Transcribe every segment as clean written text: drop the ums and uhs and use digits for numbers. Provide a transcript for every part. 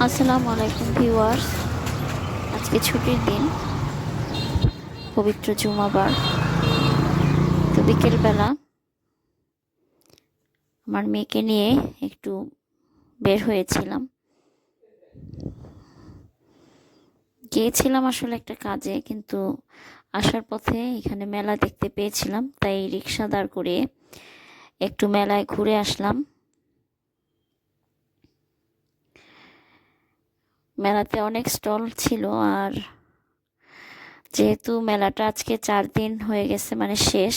আসসালামু আলাইকুম ভিউয়ার্স। আজকে ছুটির দিন, পবিত্র জুমাবার। তো বিকেলবেলা আমার মেয়েকে নিয়ে একটু বের হয়েছিলাম। গিয়েছিলাম আসলে একটা কাজে, কিন্তু আসার পথে এখানে মেলা দেখতে পেয়েছিলাম, তাই রিক্সা দাঁড় করিয়ে একটু মেলায় ঘুরে আসলাম। মেলাতে অনেক স্টল ছিল, আর যেহেতু মেলাটা আজকে 4 দিন হয়ে গেছে, মানে শেষ,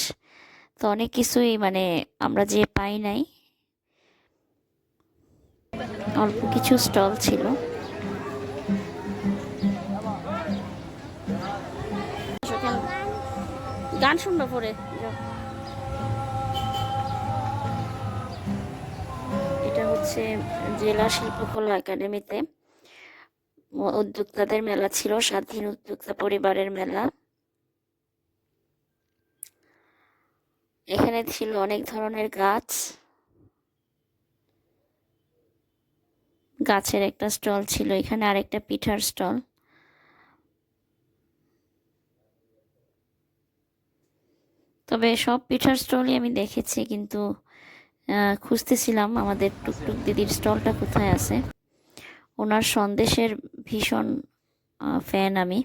তো অনেক কিছুই মানে আমরা যে পাই নাই, অল্প কিছু স্টল ছিল। গান শুনবো পরে। এটা হচ্ছে জেলা শিল্পকলা একাডেমিতে উদ্যোক্তাদের মেলা ছিল, স্বাধীন উদ্যোক্তা পরিবারের মেলা। এখানে ছিল অনেক ধরনের গাছের একটা স্টল ছিল, এখানে আরেকটা পিঠার স্টল। তবে সব পিঠার স্টলই আমি দেখেছি, কিন্তু খুঁজতেছিলাম আমাদের টুকটুক দিদির স্টলটা কোথায় আছে। ওনার সন্দেশের ভীষণ ফ্যান আমি।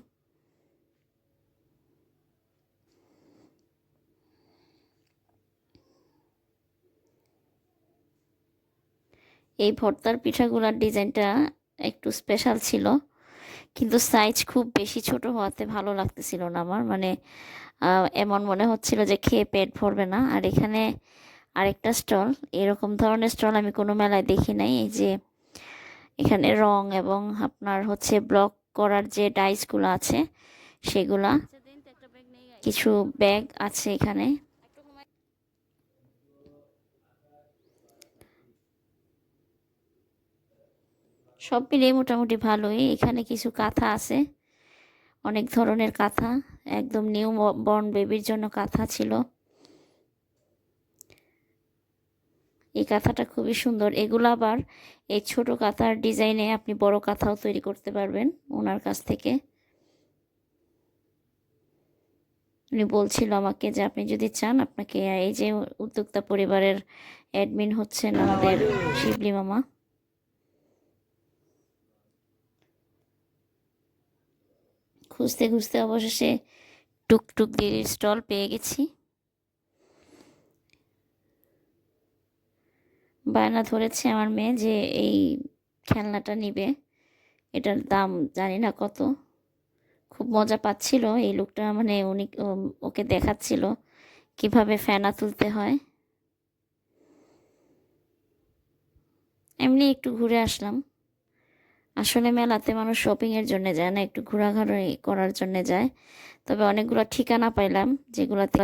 এই ভর্তার পিঠাগুলার ডিজাইনটা একটু স্পেশাল ছিল, কিন্তু সাইজ খুব বেশি ছোট হওয়াতে ভালো লাগতেছিল না আমার। মানে এমন মনে হচ্ছিল যে খেয়ে পেট ভরবে না। আর এখানে আরেকটা স্টল, এরকম ধরনের স্টল আমি কোনো মেলায় দেখি নাই। এই যে এখানে রং এবং আপনার হচ্ছে ব্লক করার যে ডাইসগুলো আছে সেগুলা, কিছু ব্যাগ আছে এখানে। সব মিলিয়ে মোটামুটি ভালোই। এখানে কিছু কাঁথা আছে, অনেক ধরনের কাঁথা, একদম নিউ বর্ন বেবির জন্য কাঁথা ছিল। এই কাঁথাটা খুবই সুন্দর। এগুলো আবার এই ছোট কাঁথার ডিজাইনে আপনি বড় কাঁথাও তৈরি করতে পারবেন ওনার কাছ থেকে। উনি বলছিল আমাকে যে আপনি যদি চান, আপনাকে এই যে উদ্যোক্তা পরিবারের অ্যাডমিন হচ্ছেন আমাদের শিবলি মামা, খুঁজতে খুঁজতে অবশেষে টুকটুক দিদির স্টল পেয়ে গেছি। বায়না ধরেছে আমার মেয়ে যে এই খেলনাটা নিবে, এটার দাম জানি না কত। খুব মজা পাচ্ছিল এই লোকটা, মানে উনি ওকে দেখাচ্ছিল কিভাবে ফেনা তুলতে হয়। এমনি একটু ঘুরে আসলাম। আসলে মেলাতে মানুষ শপিংয়ের জন্য যায় না, একটু ঘোরাঘুরি করার জন্য যায়। তবে অনেকগুলো ঠিকানা পাইলাম যেগুলোতে